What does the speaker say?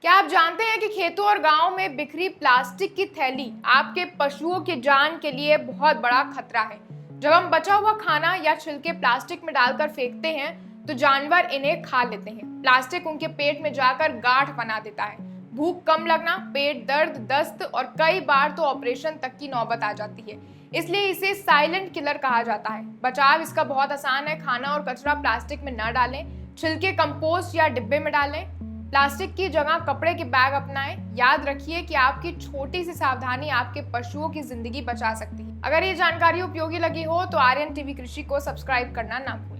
क्या आप जानते हैं कि खेतों और गांवों में बिखरी प्लास्टिक की थैली आपके पशुओं की जान के लिए बहुत बड़ा खतरा है। जब हम बचा हुआ खाना या छिलके प्लास्टिक में डालकर फेंकते हैं, तो जानवर इन्हें खा लेते हैं। प्लास्टिक उनके पेट में जाकर गांठ बना देता है। भूख कम लगना, पेट दर्द, दस्त और कई बार तो ऑपरेशन तक की नौबत आ जाती है। इसलिए इसे साइलेंट किलर कहा जाता है। बचाव इसका बहुत आसान है। खाना और कचरा प्लास्टिक में न डालें, छिलके कंपोस्ट या डिब्बे में डालें, प्लास्टिक की जगह कपड़े के बैग अपनाएं। याद रखिए कि आपकी छोटी सी सावधानी आपके पशुओं की जिंदगी बचा सकती है। अगर ये जानकारी उपयोगी लगी हो तो आर्यन टीवी कृषि को सब्सक्राइब करना ना भूलें।